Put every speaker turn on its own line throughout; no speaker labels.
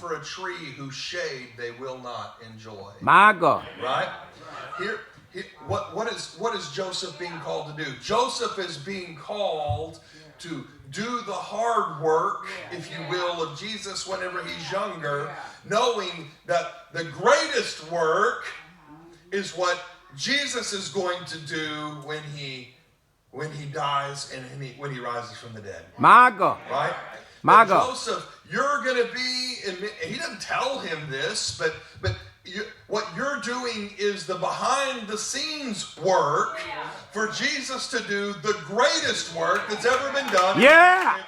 for a tree whose shade they will not enjoy.
My God.
Right? Here, what is Joseph being called to do? Joseph is being called to do the hard work, if you will, of Jesus whenever he's younger, knowing that the greatest work is what Jesus is going to do when he dies and when he rises from the dead.
My God.
Right?
My God.
Joseph, you're going to be, and he doesn't tell him this, but what you're doing is the behind the scenes work for Jesus to do the greatest work that's ever been done in mankind.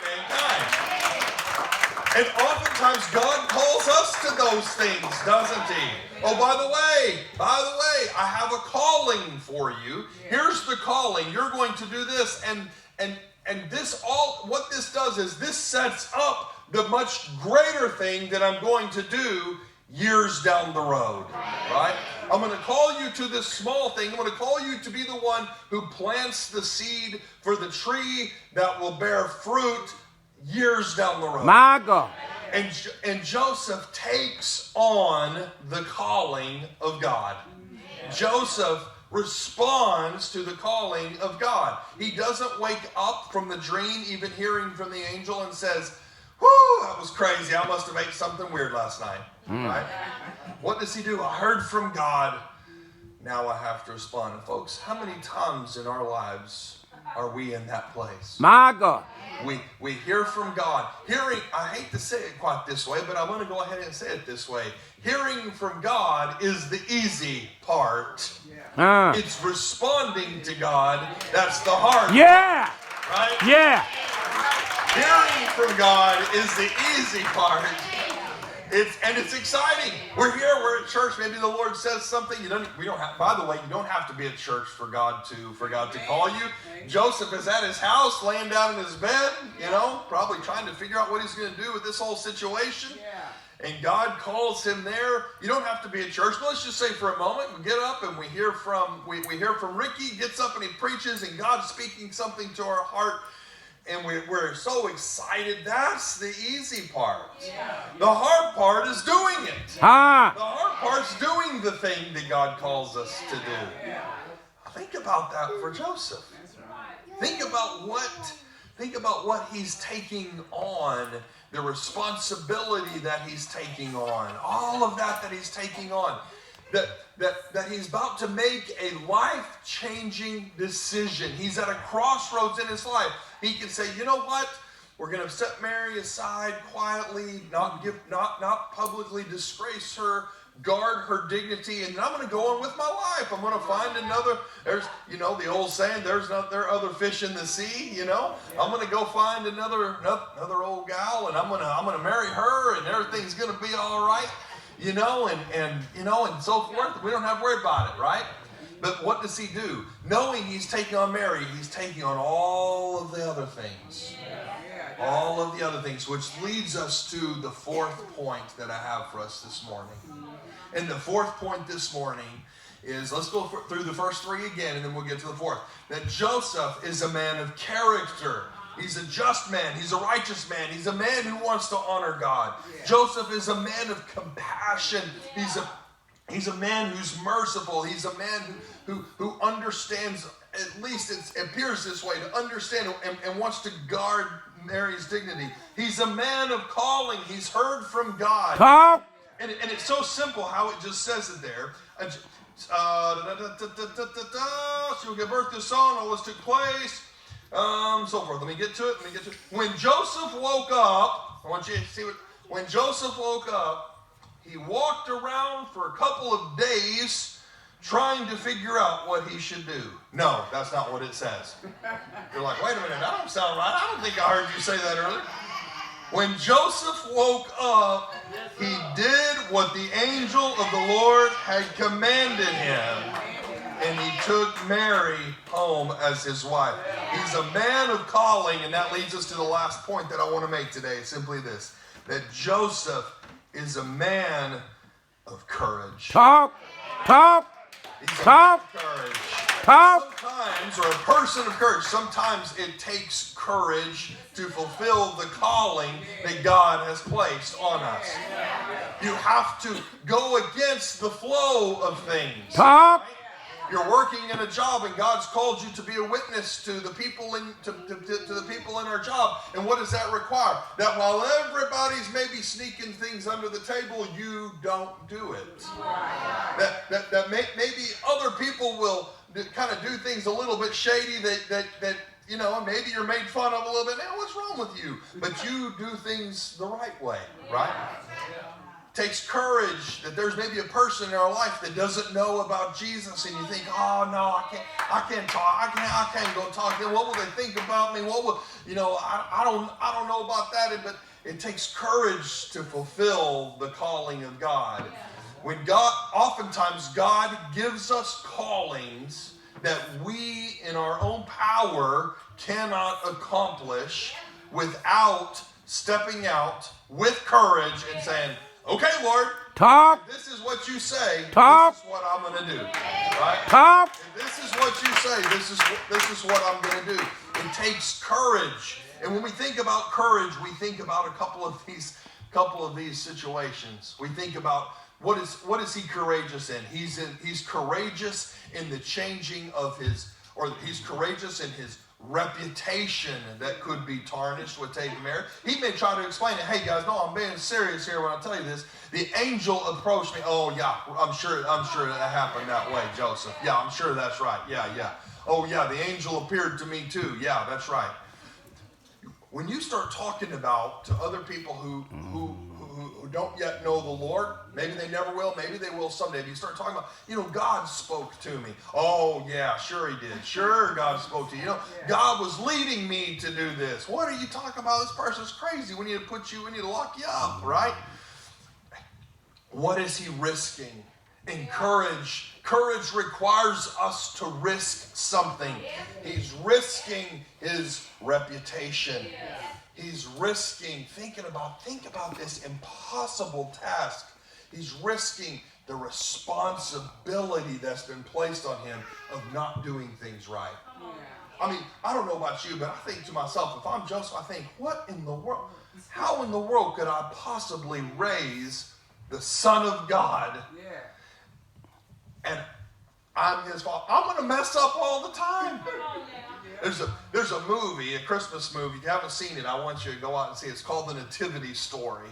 And oftentimes God calls us to those things, doesn't he? Oh, by the way, I have a calling for you. Here's the calling. You're going to do this, and this all. What this does is this sets up the much greater thing that I'm going to do years down the road, right? I'm going to call you to this small thing. I'm going to call you to be the one who plants the seed for the tree that will bear fruit years down the road.
My God.
And Joseph takes on the calling of God. Joseph responds to the calling of God. He doesn't wake up from the dream, even hearing from the angel, and says, "Whoo, that was crazy. I must have ate something weird last night." Right? What does he do? I heard from God. Now I have to respond. And folks, how many times in our lives are we in that place?
My God.
We hear from God. Hearing, I hate to say it quite this way, but I'm going to go ahead and say it this way. Hearing from God is the easy part. It's responding to God that's the hard part. Right?
Yeah.
Hearing from God is the easy part. It's exciting. We're here. We're at church. Maybe the Lord says something. By the way, you don't have to be at church for God to call you. Joseph is at his house, laying down in his bed, probably trying to figure out what he's going to do with this whole situation. And God calls him there. You don't have to be at church. But let's just say for a moment, we get up and we hear from Ricky. Gets up and he preaches, and God's speaking something to our heart. And we're so excited. That's the easy part. The hard part is doing it. The hard part's doing the thing that God calls us to do. Think about that for Joseph. Think about what he's taking on, the responsibility that he's taking on, all of that he's taking on. That he's about to make a life-changing decision. He's at a crossroads in his life. He can say, you know what? We're going to set Mary aside quietly, not publicly disgrace her, guard her dignity, and I'm going to go on with my life. I'm going to find another. There's, the old saying, there are other fish in the sea. I'm going to go find another old gal, and I'm going to marry her, and everything's going to be all right. And so forth. We don't have to worry about it, right? But what does he do? Knowing he's taking on Mary, he's taking on all of the other things. All of the other things, which leads us to the fourth point that I have for us this morning. And the fourth point this morning is, let's go through the first three again, and then we'll get to the fourth. That Joseph is a man of character. He's a just man. He's a righteous man. He's a man who wants to honor God. Joseph is a man of compassion. He's a man who's merciful. He's a man who understands, at least it appears this way, to understand and wants to guard Mary's dignity. He's a man of calling. He's heard from God. And it's so simple how it just says it there. She will give birth to a son. All this took place. So forth. Let me get to it. When Joseph woke up, I want you to see when Joseph woke up, he walked around for a couple of days trying to figure out what he should do. No, that's not what it says. You're like, wait a minute, that don't sound right. I don't think I heard you say that earlier. When Joseph woke up, he did what the angel of the Lord had commanded him. And he took Mary home as his wife. He's a man of calling, and that leads us to the last point that I want to make today. Simply this, that Joseph is a man of courage. He's a man of courage. Sometimes, or a person of courage, sometimes it takes courage to fulfill the calling that God has placed on us. You have to go against the flow of things.
Talk.
Right? You're working in a job, and God's called you to be a witness to the people in to the people in our job. And what does that require? That while everybody's maybe sneaking things under the table, you don't do it. That maybe other people will kind of do things a little bit shady that you know, maybe you're made fun of a little bit. Now, what's wrong with you? But you do things the right way, right? Takes courage that there's maybe a person in our life that doesn't know about Jesus, and you think, oh no, I can't talk, I can't go talk to them. What will they think about me? What will, you know, I don't know about that. But it takes courage to fulfill the calling of God. When oftentimes God gives us callings that we in our own power cannot accomplish without stepping out with courage and saying, okay, Lord,
talk.
If this is what you say,
talk.
This is what I'm going to do. Right?
Talk.
If this is what you say, this is what I'm going to do. It takes courage. And when we think about courage, we think about a couple of these situations. We think about what is he courageous in? He's courageous in the changing of he's courageous in his reputation that could be tarnished with taking marriage. He may try to explain it. Hey guys, no, I'm being serious here when I tell you this. The angel approached me. Oh yeah, I'm sure that happened that way, Joseph. Yeah, I'm sure that's right. Yeah. Oh yeah, the angel appeared to me too. Yeah, that's right. When you start talking about to other people who don't yet know the Lord, maybe they never will, maybe they will someday. If you start talking about, you know, God spoke to me. Oh yeah, sure he did. Sure, God spoke to you. You know, God was leading me to do this. What are you talking about? This person's crazy. We need to lock you up, right? What is he risking? And courage requires us to risk something. He's risking his reputation. He's risking, think about this impossible task. He's risking the responsibility that's been placed on him of not doing things right. I mean, I don't know about you, but I think to myself, if I'm Joseph, I think, what in the world, how in the world could I possibly raise the Son of God? And I'm his father. I'm going to mess up all the time. There's a movie, a Christmas movie. If you haven't seen it, I want you to go out and see it. It's called The Nativity Story.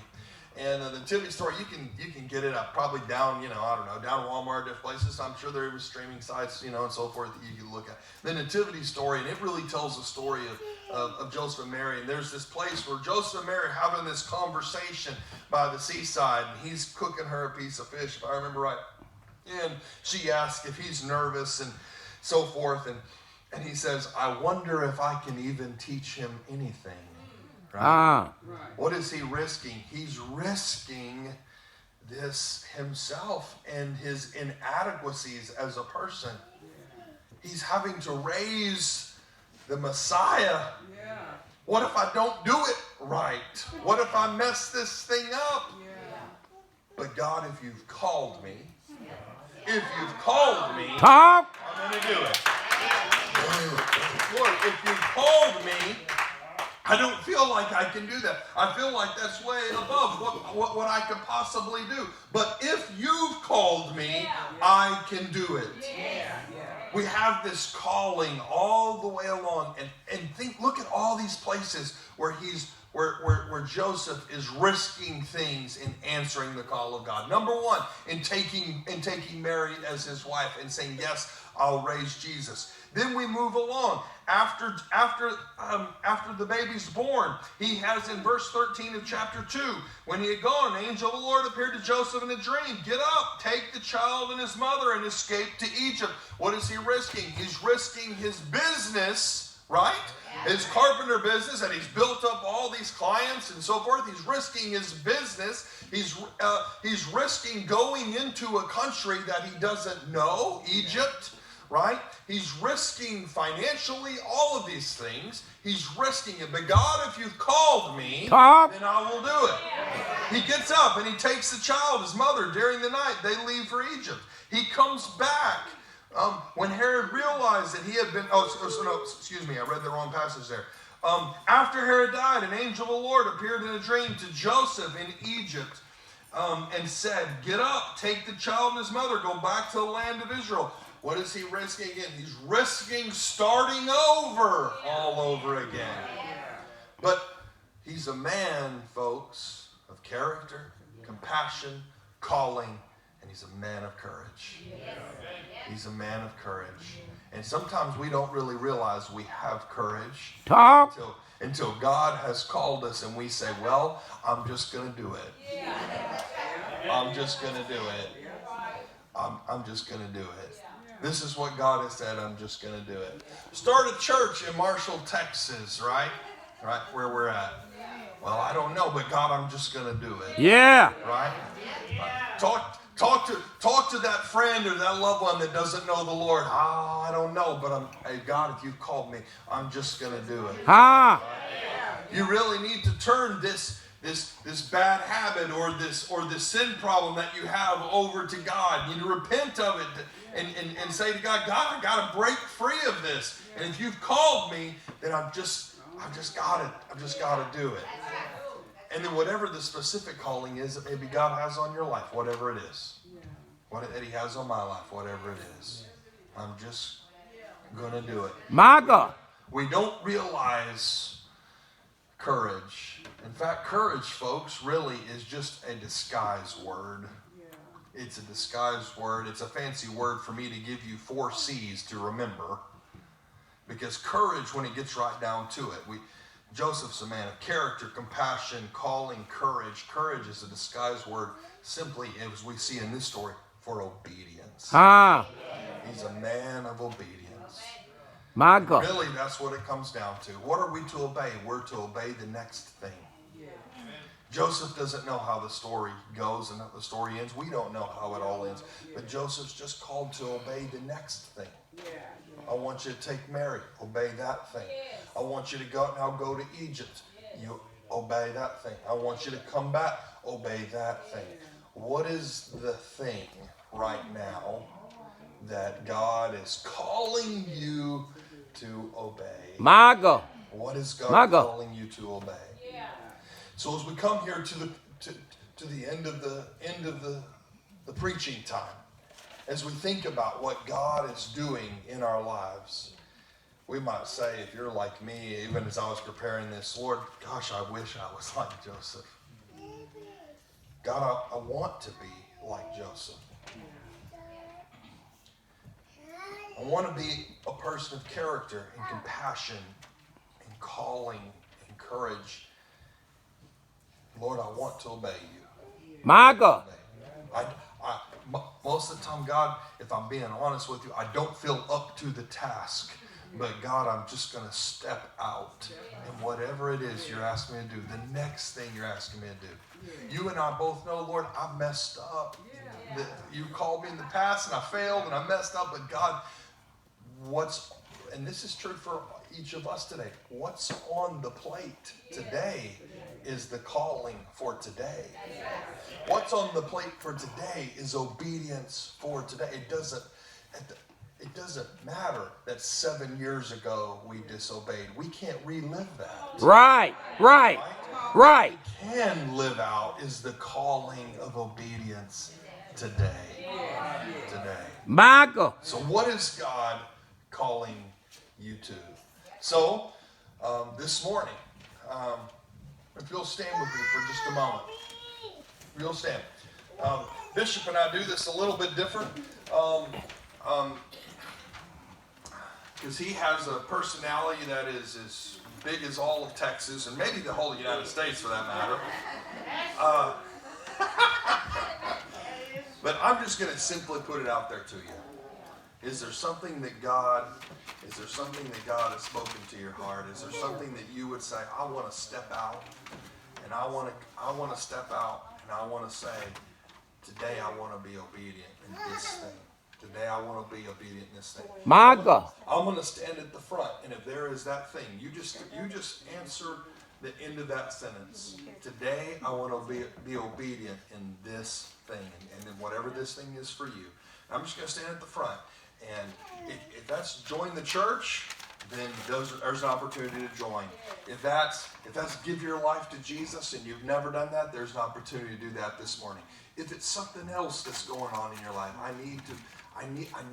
And the Nativity Story, you can get it up probably down, down Walmart, different places. I'm sure there are streaming sites, and so forth that you can look at. The Nativity Story, and it really tells the story of Joseph and Mary. And there's this place where Joseph and Mary are having this conversation by the seaside, and he's cooking her a piece of fish, if I remember right. And she asks if he's nervous and so forth, and he says, I wonder if I can even teach him anything. Right? What is he risking? He's risking this himself and his inadequacies as a person. He's having to raise the Messiah. What if I don't do it right? What if I mess this thing up? But God, if you've called me, I'm going to do it. Lord, if you've called me, I don't feel like I can do that. I feel like that's way above what I could possibly do. But if you've called me, I can do it. We have this calling all the way along. And look at all these places where where Joseph is risking things in answering the call of God. Number one, in taking Mary as his wife and saying, yes, I'll raise Jesus. Then we move along. After the baby's born, he has in verse 13 of chapter 2, when he had gone, an angel of the Lord appeared to Joseph in a dream. Get up, take the child and his mother and escape to Egypt. What is he risking? He's risking his business, right? His carpenter business, and he's built up all these clients and so forth. He's risking his business. He's risking going into a country that he doesn't know, Egypt, right? He's risking financially all of these things. He's risking it. But God, if you've called me, then I will do it. He gets up and he takes the child, his mother, during the night. They leave for Egypt. He comes back. When Herod realized that he had been, I read the wrong passage there. After Herod died, an angel of the Lord appeared in a dream to Joseph in Egypt. and said, get up, take the child and his mother, go back to the land of Israel. What is he risking again? He's risking starting over all over again. But he's a man, folks, of character, compassion, calling, and he's a man of courage. He's a man of courage. And sometimes we don't really realize we have courage until God has called us and we say, well, I'm just going to do it. I'm just going to do it. I'm just going to do it. This is what God has said, I'm just going to do it. Start a church in Marshall, Texas, right? Right where we're at. Well, I don't know, but God, I'm just going to do it.
Yeah.
Right? Talk to that friend or that loved one that doesn't know the Lord. I don't know, but hey, God, if you've called me, I'm just going to do it.
Right?
You really need to turn this bad habit or this sin problem that you have over to God. You need to repent of it and say to God, God, I got to break free of this. And if you've called me, then I've just got to do it. And then whatever the specific calling is that maybe God has on your life, whatever it is, what that he has on my life, whatever it is, I'm just going to do it.
My God.
We don't realize courage. In fact, courage, folks, really is just a disguise word. It's a disguise word. It's a fancy word for me to give you 4 C's to remember. Because courage, when it gets right down to it, Joseph's a man of character, compassion, calling, courage. Courage is a disguised word simply, as we see in this story, for obedience. He's a man of obedience.
My God.
Really, that's what it comes down to. What are we to obey? We're to obey the next thing. Joseph doesn't know how the story goes and how the story ends. We don't know how it all ends. But Joseph's just called to obey the next thing. I want you to take Mary. Obey that thing. I want you to go to Egypt. You obey that thing. I want you to come back. Obey that thing. What is the thing right now that God is calling you to obey?
My God.
What is God calling you to obey? So as we come here to the end of the preaching time, as we think about what God is doing in our lives, we might say, if you're like me, even as I was preparing this, Lord, gosh, I wish I was like Joseph. God, I want to be like Joseph. I want to be a person of character and compassion and calling and courage. Lord, I want to obey you.
My God.
Most of the time, God, if I'm being honest with you, I don't feel up to the task. But God, I'm just going to step out. And whatever it is you're asking me to do, the next thing you're asking me to do. You and I both know, Lord, I messed up. You called me in the past and I failed and I messed up. But God, and this is true for each of us today, what's on the plate today is the calling for today. What's on the plate for today is obedience for today. It doesn't matter that 7 years ago we disobeyed. We can't relive that.
Right.
What we can live out is the calling of obedience today.
My God.
So what is God calling you to? So this morning, if you'll stand with me for just a moment. If you'll stand. Bishop and I do this a little bit different. Because he has a personality that is as big as all of Texas, and maybe the whole United States for that matter. But I'm just going to simply put it out there to you. Is there something that God has spoken to your heart? Is there something that you would say, I want to step out, and I want to step out, and I want to say, today I want to be obedient in this thing. Today I want to be obedient in this thing.
My God.
I'm going to stand at the front, and if there is that thing, you just answer the end of that sentence. Today I want to be obedient in this thing, and then whatever this thing is for you. I'm just going to stand at the front, and if that's join the church, then there's an opportunity to join. If that's give your life to Jesus and you've never done that, there's an opportunity to do that this morning. If it's something else that's going on in your life, I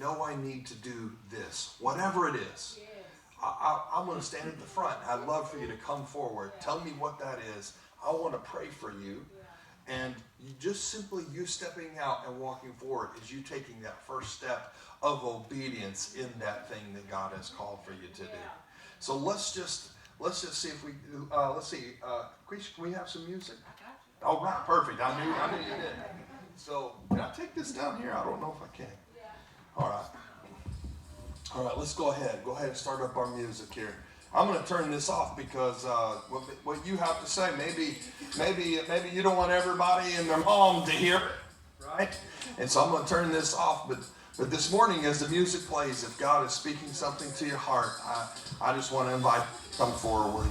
know I need to do this, whatever it is. I'm going to stand at the front. I'd love for you to come forward. Tell me what that is. I want to pray for you. And you just simply you stepping out and walking forward is you taking that first step of obedience in that thing that God has called for you to do. So let's just see if we let's see. Can we have some music? Oh, right, perfect. I knew you did. So can I take this down here? I don't know if I can. All right. Let's go ahead. Go ahead and start up our music here. I'm going to turn this off because what you have to say, maybe you don't want everybody and their mom to hear it, right? And so I'm going to turn this off. But this morning, as the music plays, if God is speaking something to your heart, I just want to invite you to come forward.